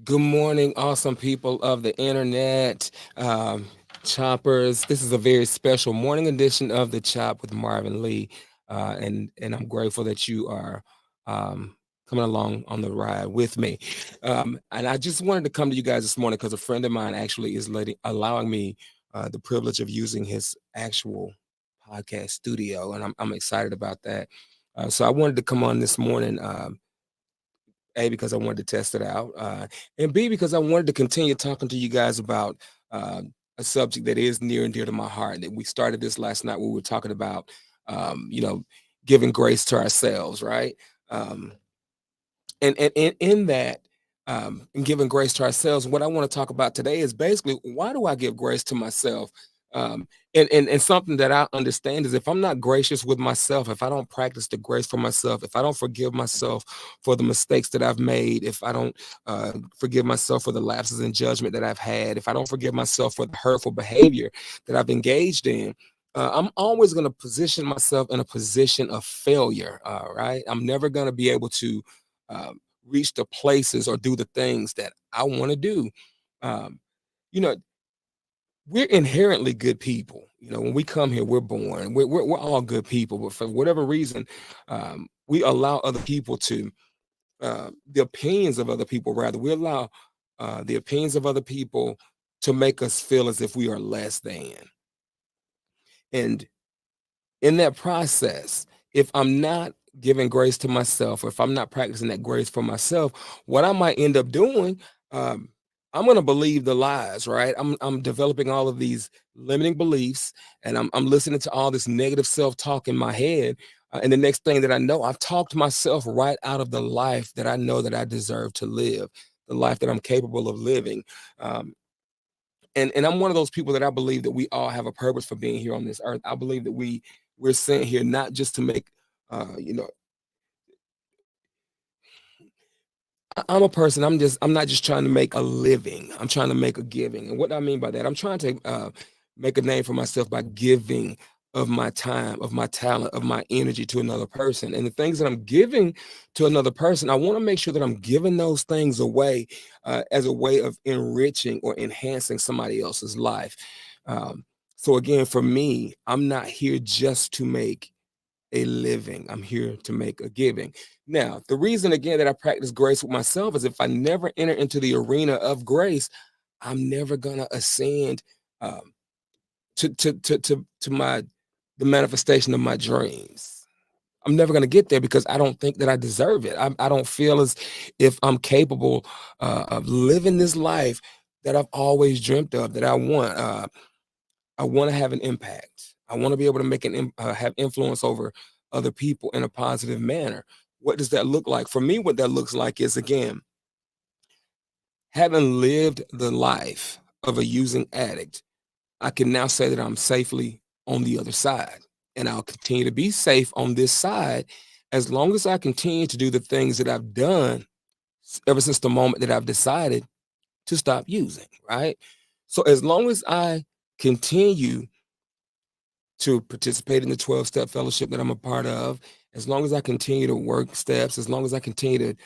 Good morning, awesome people of the internet, choppers. This is a very special morning edition of the Chop with Marvin Lee, and I'm grateful that you are coming along on the ride with me. And I just wanted to come to you guys this morning because a friend of mine actually is allowing me the privilege of using his actual podcast studio, and I'm excited about that. So I wanted to come on this morning. A, because I wanted to test it out, and B, because I wanted to continue talking to you guys about uh, a subject that is near and dear to my heart. That we started this last night. We were talking about, um, you know, giving grace to ourselves, right? Um, and in that, and giving grace to ourselves, what I want to talk about today is basically why do I give grace to myself? And something that I understand is if I'm not gracious with myself, if I don't practice the grace for myself, if I don't forgive myself for the mistakes that I've made, if I don't forgive myself for the lapses in judgment that I've had, if I don't forgive myself for the hurtful behavior that I've engaged in, I'm always going to position myself in a position of failure. Right? I'm never going to be able to reach the places or do the things that I want to do. Um, you know, we're inherently good people. When we come here, we're born. We're all good people, but for whatever reason, we allow other people to the opinions of other people. Rather, we allow the opinions of other people to make us feel as if we are less than. And in that process, if I'm not giving grace to myself, or if I'm not practicing that grace for myself, what I might end up doing, um, I'm going to believe the lies, right? I'm developing all of these limiting beliefs, and I'm listening to all this negative self talk in my head. And the next thing that I know, I've talked myself right out of the life that I know that I deserve to live, the life that I'm capable of living. Um, and I'm one of those people that I believe that we all have a purpose for being here on this earth. I believe that we're sent here not just to make uh you know I'm a person. I'm not just trying to make a living. I'm trying to make a giving. And what I mean by that, I'm trying to make a name for myself by giving of my time, of my talent, of my energy to another person. And the things that I'm giving to another person, I want to make sure that I'm giving those things away as a way of enriching or enhancing somebody else's life. Um, so again, for me, I'm not here just to make a living. I'm here to make a giving. Now, the reason again that I practice grace with myself is if I never enter into the arena of grace, I'm never gonna ascend um, to my the manifestation of my dreams. I'm never gonna get there because I don't think that I deserve it. I don't feel as if I'm capable of living this life that I've always dreamt of. That I want. I want to have an impact. I want to be able to have influence over other people in a positive manner. What does that look like? For me, what that looks like is again, having lived the life of a using addict, I can now say that I'm safely on the other side. And I'll continue to be safe on this side as long as I continue to do the things that I've done ever since the moment that I've decided to stop using, right? So as long as I continue to participate in the 12 step fellowship that I'm a part of, as long as I continue to work steps, as long as I continue to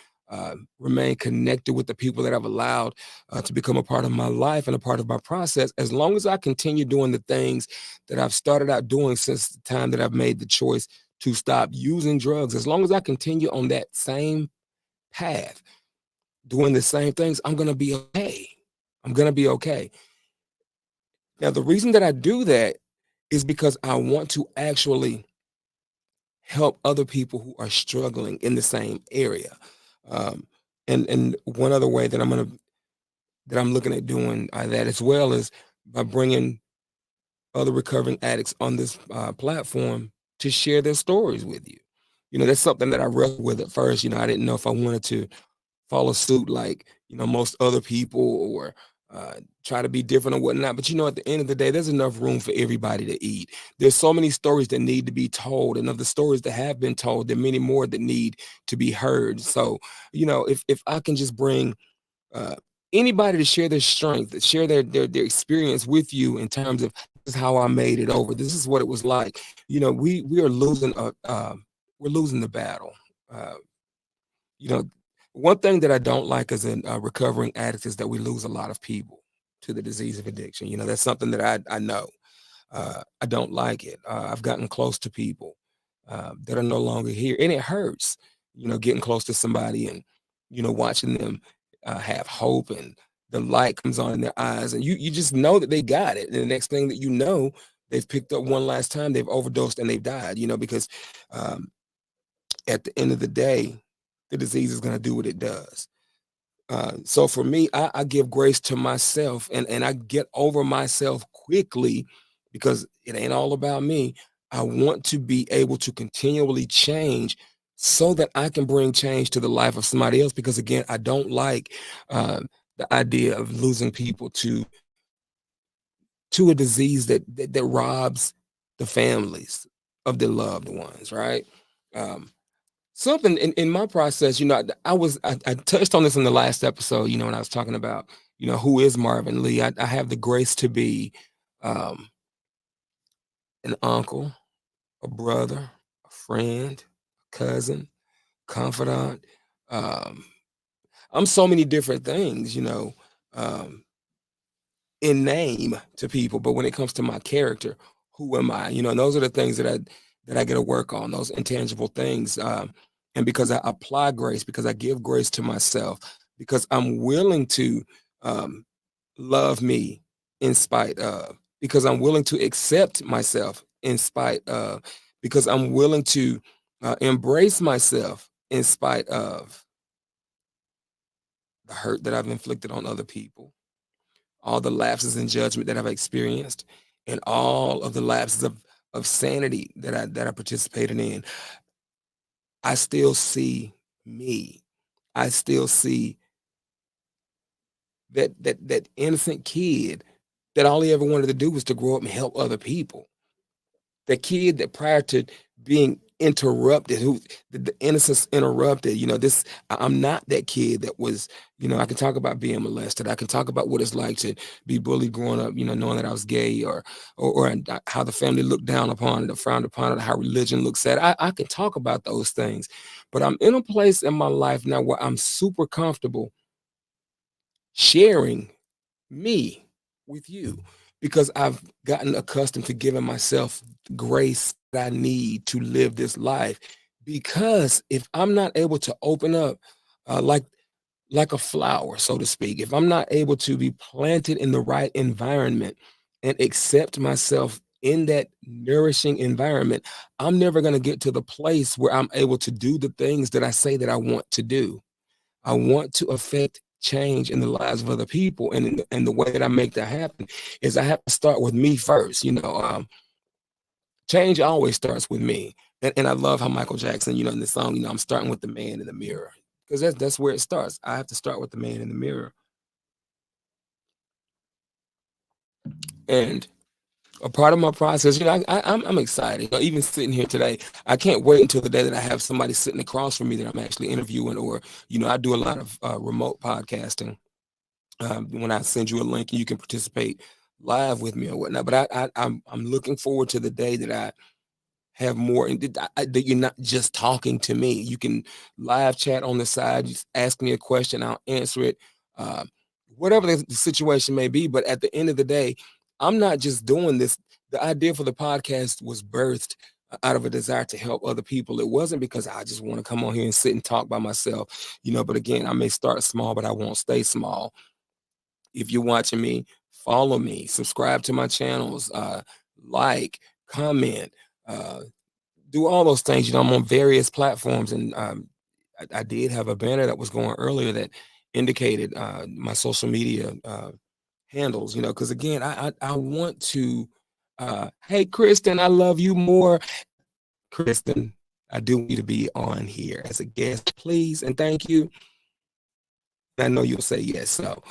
remain connected with the people that I've allowed to become a part of my life and a part of my process, as long as I continue doing the things that I've started out doing since the time that I've made the choice to stop using drugs, as long as I continue on that same path, doing the same things, I'm going to be okay. I'm going to be okay. Now, the reason that I do that is because I want to actually help other people who are struggling in the same area. Um, and one other way that I'm looking at doing that as well is by bringing other recovering addicts on this platform to share their stories with you. That's something that I wrestled with at first. I didn't know if I wanted to follow suit like most other people or uh, try to be different or whatnot. But at the end of the day, there's enough room for everybody to eat. There's so many stories that need to be told, and of the stories that have been told, there are many more that need to be heard. So if I can just bring uh, anybody to share their strength, to share their experience with you in terms of this is how I made it over. This is what it was like. We are losing we're losing the battle. Uh, you know One thing that I don't like as a recovering addict is that we lose a lot of people to the disease of addiction. You know, that's something that I know. I don't like it. I've gotten close to people that are no longer here, and it hurts. You know, getting close to somebody and watching them have hope and the light comes on in their eyes, and you just know that they got it. And the next thing that you know, they've picked up one last time, they've overdosed and they've died. You know, because um, at the end of the day, the disease is going to do what it does. So for me, I give grace to myself and I get over myself quickly because it ain't all about me. I want to be able to continually change so that I can bring change to the life of somebody else. Because again, I don't like the idea of losing people to a disease that robs the families of their loved ones, right? Um, Something in my process, I touched on this in the last episode, when I was talking about, who is Marvin Lee. I have the grace to be um, an uncle, a brother, a friend, a cousin, confidant. Um, I'm so many different things, um, in name to people, but when it comes to my character, who am I? And those are the things that I get to work on, those intangible things. And because I apply grace, because I give grace to myself, because I'm willing to um, love me in spite of, because I'm willing to accept myself in spite of, because I'm willing to embrace myself in spite of the hurt that I've inflicted on other people, all the lapses in judgment that I've experienced, and all of the lapses of sanity that I participated in. I still see me. I still see that innocent kid that all he ever wanted to do was to grow up and help other people. The kid that prior to being interrupted, who the innocence interrupted, I'm not that kid that was, I can talk about being molested. I can talk about what it's like to be bullied growing up, knowing that I was gay or how the family looked down upon it or frowned upon it, how religion looks at it. I can talk about those things, but I'm in a place in my life now where I'm super comfortable sharing me with you because I've gotten accustomed to giving myself grace that I need to live this life. Because if I'm not able to open up like a flower, so to speak, if I'm not able to be planted in the right environment and accept myself in that nourishing environment, I'm never going to get to the place where I'm able to do the things that I say that I want to do. I want to affect change in the lives of other people. And the way that I make that happen is I have to start with me first. Change always starts with me. And I love how Michael Jackson, in the song, I'm starting with the man in the mirror. Because that's where it starts. I have to start with the man in the mirror. And a part of my process, I'm excited. Even sitting here today, I can't wait until the day that I have somebody sitting across from me that I'm actually interviewing, or I do a lot of remote podcasting. When I send you a link and you can participate live with me or whatnot. But I'm looking forward to the day that I have more and that you're not just talking to me. You can live chat on the side, just ask me a question, I'll answer it. Uh, Whatever the situation may be. But at the end of the day, I'm not just doing this. The idea for the podcast was birthed out of a desire to help other people. It wasn't because I just want to come on here and sit and talk by myself, but again, I may start small, but I won't stay small. If you're watching me, follow me, subscribe to my channels, like, comment, uh, do all those things. I'm on various platforms, and I did have a banner that was going earlier that indicated my social media handles. Because again, I want to. Hey, Kristen, I love you more, Kristen. I do want you to be on here as a guest, please, and thank you. I know you'll say yes. So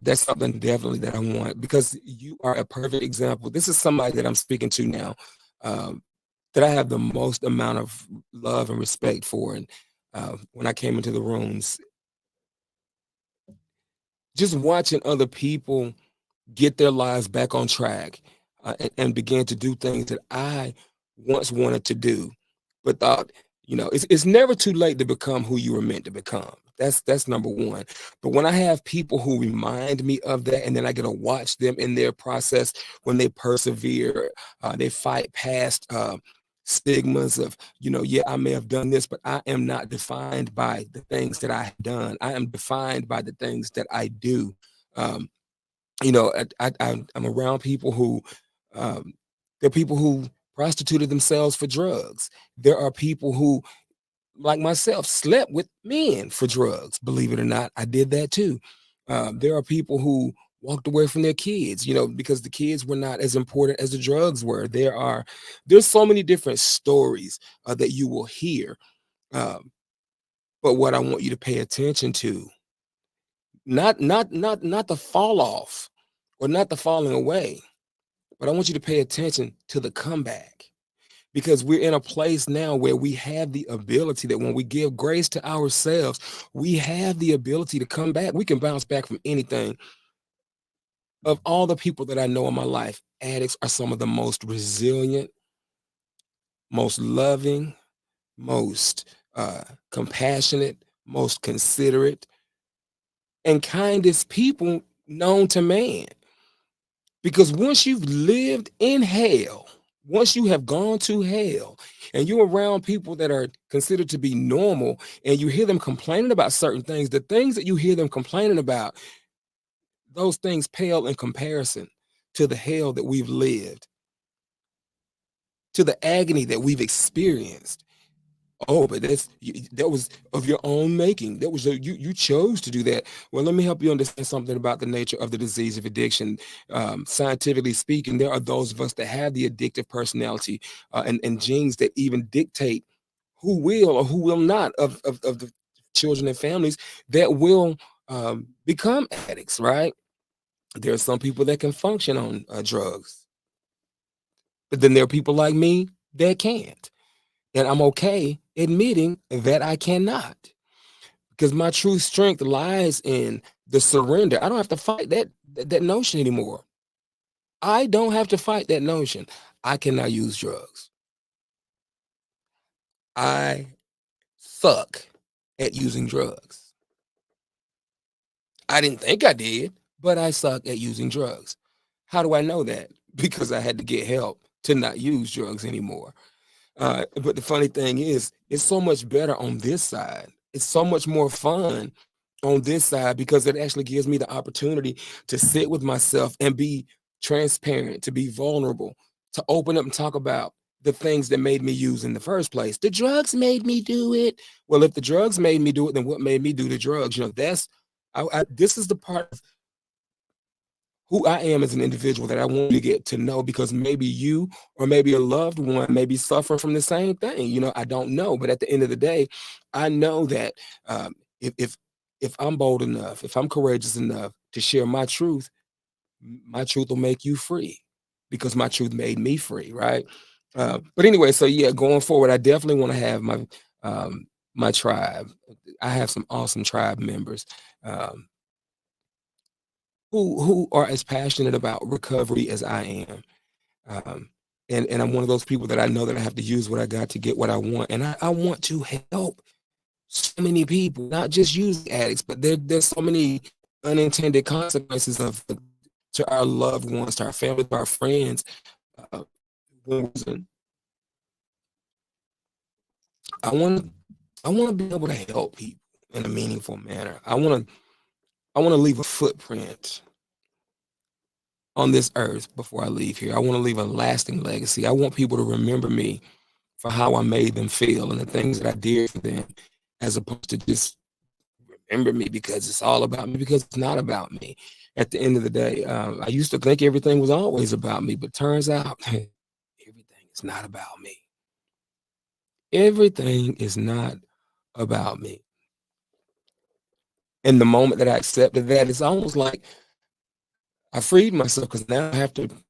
that's something definitely that I want, because you are a perfect example. This is somebody that I'm speaking to now um, that I have the most amount of love and respect for. And when I came into the rooms, just watching other people get their lives back on track and begin to do things that I once wanted to do, but thought, it's never too late to become who you were meant to become. That's number one. But when I have people who remind me of that, and then I get to watch them in their process when they persevere, they fight past stigmas of, yeah, I may have done this, but I am not defined by the things that I have done. I am defined by the things that I do. Um, I'm around people who, um, there are people who prostituted themselves for drugs. There are people who, like myself, slept with men for drugs. Believe it or not, I did that too. There are people who walked away from their kids, because the kids were not as important as the drugs were. There's so many different stories that you will hear. Um, but what I want you to pay attention to, not the fall off or not the falling away, but I want you to pay attention to the comeback, because we're in a place now where we have the ability that when we give grace to ourselves, we have the ability to come back. We can bounce back from anything. Of all the people that I know in my life, addicts are some of the most resilient, most loving, most compassionate, most considerate, and kindest people known to man. Because once you've lived in hell, once you have gone to hell and you're around people that are considered to be normal and you hear them complaining about certain things, the things that you hear them complaining about, those things pale in comparison to the hell that we've lived, to the agony that we've experienced. Oh, but that was of your own making. That was you chose to do that. Well, let me help you understand something about the nature of the disease of addiction. Scientifically speaking, there are those of us that have the addictive personality and genes that even dictate who will or who will not of the children and families that will become addicts. Right? There are some people that can function on drugs, but then there are people like me that can't. And I'm okay admitting that I cannot, because my true strength lies in the surrender. I don't have to fight that notion anymore. I don't have to fight that notion. I cannot use drugs. I suck at using drugs. I didn't think I did, but I suck at using drugs. How do I know that? Because I had to get help to not use drugs anymore. But the funny thing is, it's so much better on this side. It's so much more fun on this side because it actually gives me the opportunity to sit with myself and be transparent, to be vulnerable, to open up and talk about the things that made me use in the first place. The drugs made me do it. Well, if the drugs made me do it, then what made me do the drugs? This is the part of who I am as an individual that I want you to get to know, because maybe you or maybe a loved one may be suffering from the same thing. I don't know, but at the end of the day, I know that if I'm bold enough, if I'm courageous enough to share my truth will make you free, because my truth made me free, right? But anyway, so yeah, going forward, I definitely want to have my tribe. I have some awesome tribe members. Um, who are as passionate about recovery as I am. Um, and I'm one of those people that I know that I have to use what I got to get what I want. And I want to help so many people, not just using addicts, but there's so many unintended consequences of to our loved ones, to our family, to our friends. Uh, I want I want to be able to help people in a meaningful manner. I want to leave a footprint on this earth before I leave here. I want to leave a lasting legacy. I want people to remember me for how I made them feel and the things that I did for them, as opposed to just remember me because it's all about me, because it's not about me. At the end of the day, I used to think everything was always about me, but turns out everything is not about me. Everything is not about me. And the moment that I accepted that, it's almost like I freed myself, because now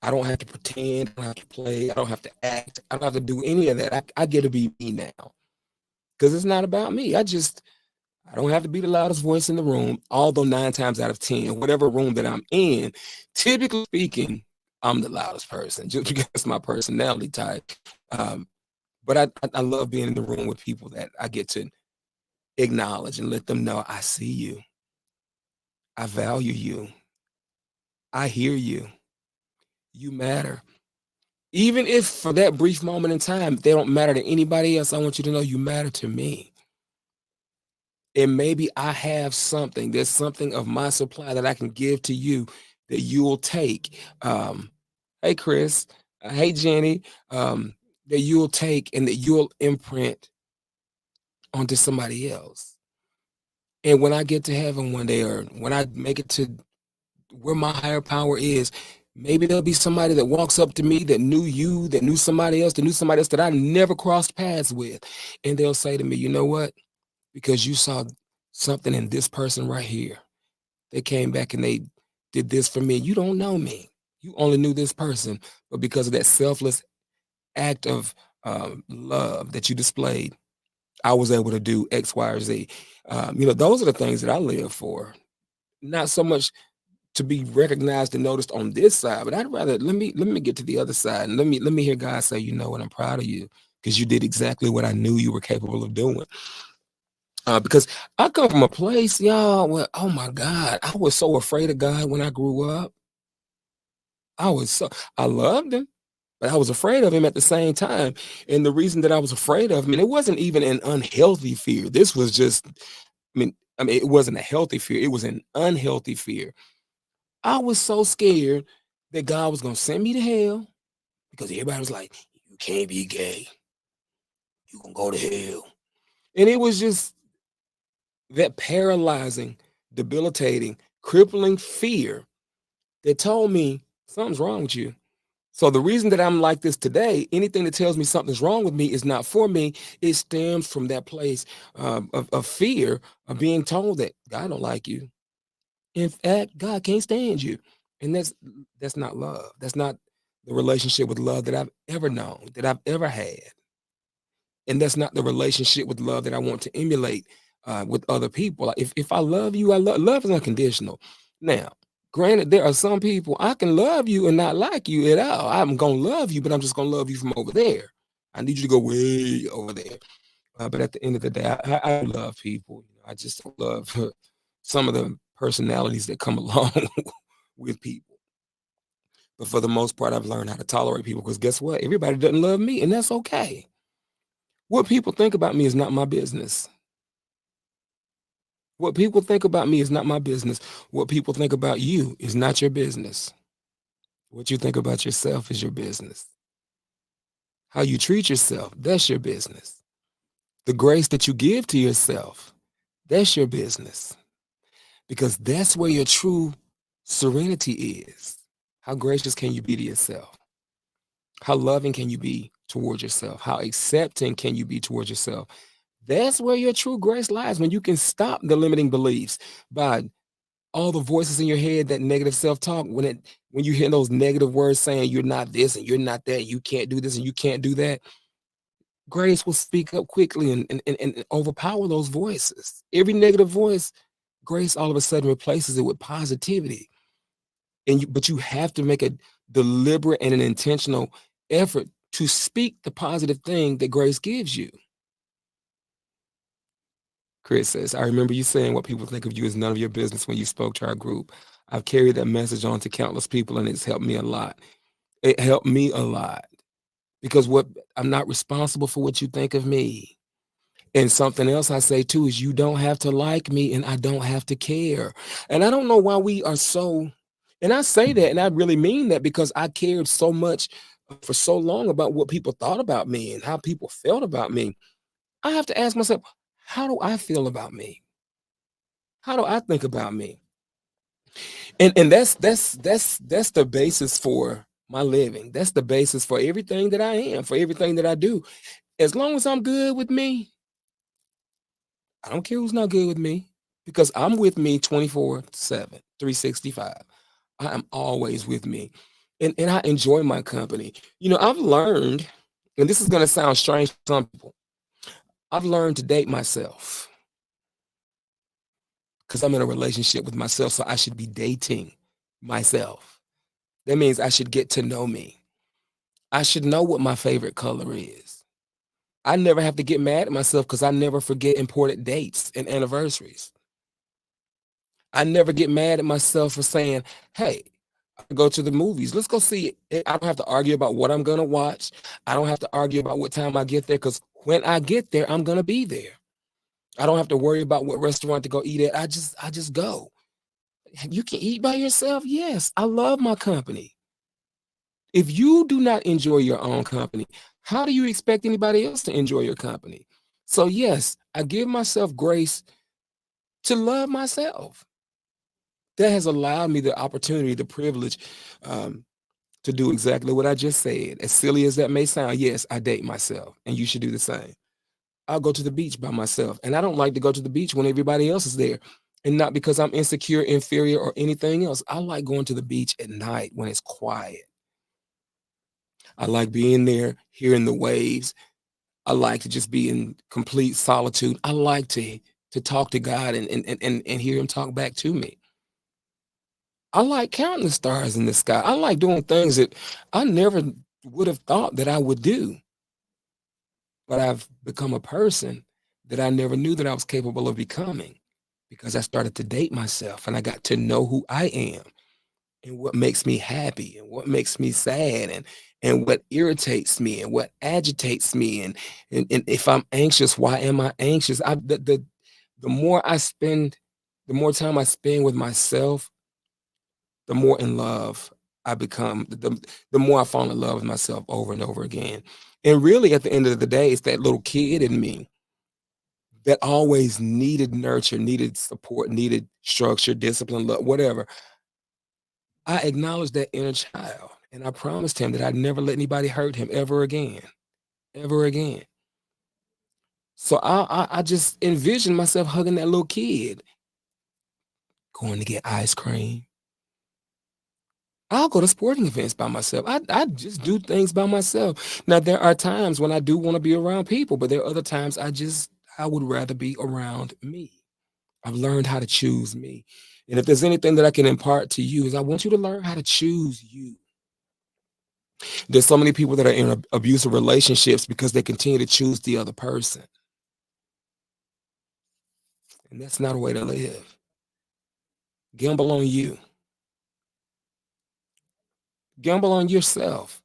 I don't have to pretend, I don't have to play, I don't have to act, I don't have to do any of that. I get to be me now, because it's not about me. I don't have to be the loudest voice in the room, although 9 times out of 10, whatever room that I'm in, typically speaking, I'm the loudest person just because it's my personality type. But I love being in the room with people that I get to acknowledge and let them know, I see you. I value you. I hear you. You matter. Even if for that brief moment in time, they don't matter to anybody else, I want you to know you matter to me. And maybe I have something, there's something of my supply that I can give to you that you'll take. Hey, Chris, hey, Jenny, that you'll take and that you'll imprint onto somebody else. And when I get to heaven one day, or when I make it to where my higher power is, maybe there'll be somebody that walks up to me that knew you, that knew somebody else, that I never crossed paths with. And they'll say to me, you know what? Because you saw something in this person right here. They came back and they did this for me. You don't know me. You only knew this person. But because of that selfless act of love that you displayed, I was able to do X, Y, or Z. Those are the things that I live for. Not so much to be recognized and noticed on this side, but I'd rather let me get to the other side and let me hear God say, you know what, I'm proud of you because you did exactly what I knew you were capable of doing. Because I come from a place, y'all, where, oh my God, I was so afraid of God when I grew up. I loved him, but I was afraid of him at the same time. And the reason that I was afraid of him, and it wasn't even an unhealthy fear. This was just, it wasn't a healthy fear. It was an unhealthy fear. I was so scared that God was going to send me to hell because everybody was like, you can't be gay. You can go to hell. And it was just that paralyzing, debilitating, crippling fear that told me something's wrong with you. So the reason that I'm like this today, anything that tells me something's wrong with me is not for me. It stems from that place of fear of being told that God don't like you. In fact, God can't stand you. And that's not love. That's not the relationship with love that I've ever known, that I've ever had. And that's not the relationship with love that I want to emulate with other people. Like if I love you, love is unconditional. Now, granted, there are some people I can love you and not like you at all. I'm gonna love you, but I'm just gonna love you from over there. I need you to go way over there. But at the end of the day, I love people. I just love some of the personalities that come along with people. But for the most part, I've learned how to tolerate people because guess what? Everybody doesn't love me, and that's okay. What people think about me is not my business. What people think about me is not my business. What people think about you is not your business. What you think about yourself is your business. How you treat yourself, that's your business. The grace that you give to yourself, that's your business. Because that's where your true serenity is. How gracious can you be to yourself? How loving can you be towards yourself? How accepting can you be towards yourself? That's where your true grace lies, when you can stop the limiting beliefs by all the voices in your head, that negative self-talk, when you hear those negative words saying you're not this and you're not that, you can't do this and you can't do that, grace will speak up quickly and overpower those voices. Every negative voice, grace all of a sudden replaces it with positivity. But you have to make a deliberate and an intentional effort to speak the positive thing that grace gives you. Chris says, I remember you saying what people think of you is none of your business when you spoke to our group. I've carried that message on to countless people and it's helped me a lot. It helped me a lot because I'm not responsible for what you think of me. And something else I say too is you don't have to like me and I don't have to care. And I don't know why we are so, and I say that and I really mean that because I cared so much for so long about what people thought about me and how people felt about me. I have to ask myself, how do I feel about me? How do I think about me? And that's the basis for my living. That's the basis for everything that I am, for everything that I do. As long as I'm good with me, I don't care who's not good with me because I'm with me 24/7, 365. I am always with me. And I enjoy my company. I've learned, and this is going to sound strange to some people, I've learned to date myself because I'm in a relationship with myself. So I should be dating myself. That means I should get to know me. I should know what my favorite color is. I never have to get mad at myself because I never forget important dates and anniversaries. I never get mad at myself for saying, hey, I go to the movies. Let's go see it. I don't have to argue about what I'm going to watch. I don't have to argue about what time I get there because when I get there, I'm going to be there. I don't have to worry about what restaurant to go eat at. I just go. You can eat by yourself. Yes, I love my company. If you do not enjoy your own company, how do you expect anybody else to enjoy your company? So yes, I give myself grace to love myself. That has allowed me the opportunity, the privilege to do exactly what I just said. As silly as that may sound, yes, I date myself, and you should do the same. I'll go to the beach by myself, and I don't like to go to the beach when everybody else is there. And not because I'm insecure, inferior, or anything else. I like going to the beach at night when it's quiet. I like being there, hearing the waves. I like to just be in complete solitude. I like to talk to God and hear him talk back to me. I like counting the stars in the sky. I like doing things that I never would have thought that I would do. But I've become a person that I never knew that I was capable of becoming because I started to date myself and I got to know who I am and what makes me happy and what makes me sad and what irritates me and what agitates me and if I'm anxious, why am I anxious? The more I spend, the more time I spend with myself, the more in love I become, the more I fall in love with myself over and over again. And really, at the end of the day, it's that little kid in me that always needed nurture, needed support, needed structure, discipline, love, whatever. I acknowledged that inner child, and I promised him that I'd never let anybody hurt him ever again, ever again. So I just envisioned myself hugging that little kid, going to get ice cream. I'll go to sporting events by myself. I just do things by myself. Now there are times when I do want to be around people, but there are other times I would rather be around me. I've learned how to choose me. And if there's anything that I can impart to you is I want you to learn how to choose you. There's so many people that are in abusive relationships because they continue to choose the other person. And that's not a way to live. Gamble on you. Gamble on yourself.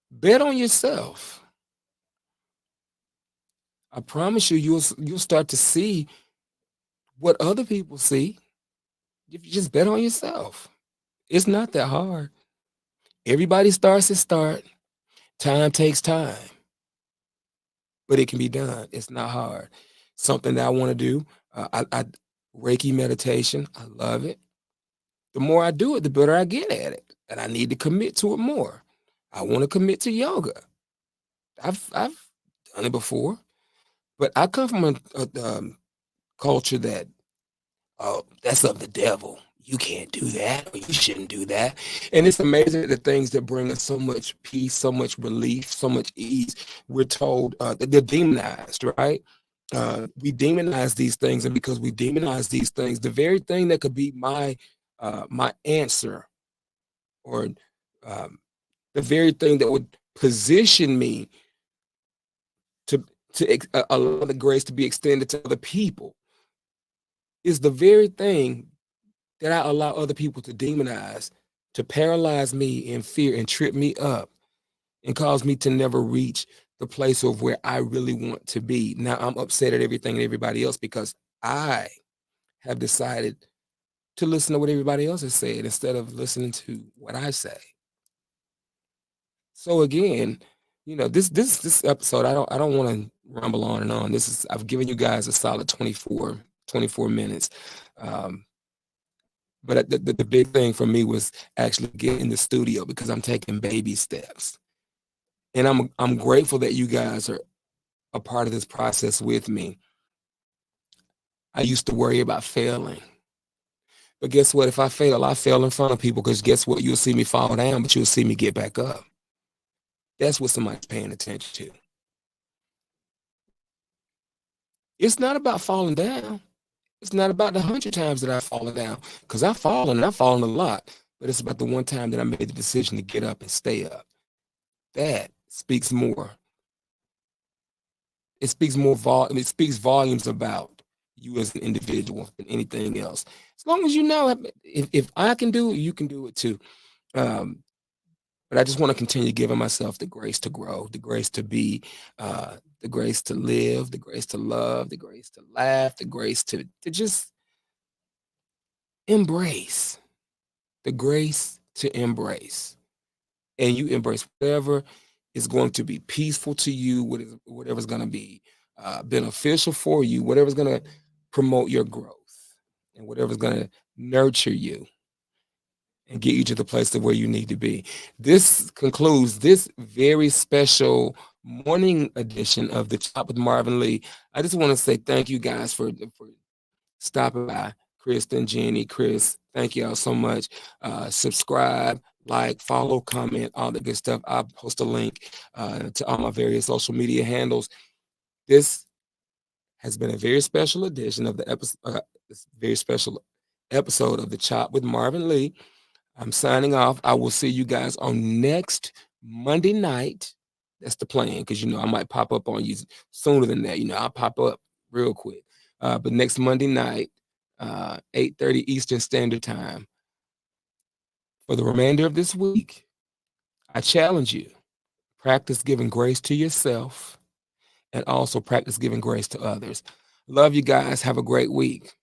Bet on yourself. I promise you, you'll start to see what other people see if you just bet on yourself. It's not that hard. Everybody starts at start. Time takes time, but it can be done. It's not hard. Something that I want to do. I Reiki meditation. I love it. The more I do it, the better I get at it, and I need to commit to it more. I want to commit to yoga. I've done it before, but I come from a culture that, oh, that's of the devil. You can't do that, or you shouldn't do that. And it's amazing the things that bring us so much peace, so much relief, so much ease. We're told that they're demonized, right? We demonize these things, and because we demonize these things, the very thing that could be my answer, or um, the very thing that would position me to allow the grace to be extended to other people, is the very thing that I allow other people to demonize, to paralyze me in fear and trip me up and cause me to never reach the place of where I really want to be. Now I'm upset at everything and everybody else because I have decided to listen to what everybody else has said instead of listening to what I say. So again, this episode, I don't want to rumble on and on. I've given you guys a solid 24 minutes. Um, But the big thing for me was actually getting in the studio because I'm taking baby steps. And I'm grateful that you guys are a part of this process with me. I used to worry about failing. But guess what? If I fail in front of people because guess what? You'll see me fall down, but you'll see me get back up. That's what somebody's paying attention to. It's not about falling down. It's not about the 100 times that I've fallen down because I've fallen a lot. But it's about the one time that I made the decision to get up and stay up. That speaks more it speaks volumes about you as an individual than anything else. As long as you know, if I can do it, you can do it too. Um, but I just want to continue giving myself the grace to grow, the grace to be, the grace to live, the grace to love, the grace to laugh, the grace to just embrace, the grace to embrace. And you embrace whatever is going to be peaceful to you, whatever's going to be beneficial for you, whatever's going to promote your growth, and whatever's going to nurture you and get you to the place of where you need to be. This concludes this very special morning edition of the Chop with Marvin Lee. I just want to say thank you guys for stopping by. Kristen, Jenny, Chris, thank y'all so much. Subscribe, like, follow, comment, all the good stuff. I'll post a link to all my various social media handles. This has been a very special edition of the episode, this very special episode of the Chop with Marvin Lee. I'm signing off. I will see you guys on next Monday night. That's the plan, because I might pop up on you sooner than that. I'll pop up real quick. But next Monday night, 8:30 Eastern Standard Time. For the remainder of this week, I challenge you, practice giving grace to yourself and also practice giving grace to others. Love you guys. Have a great week.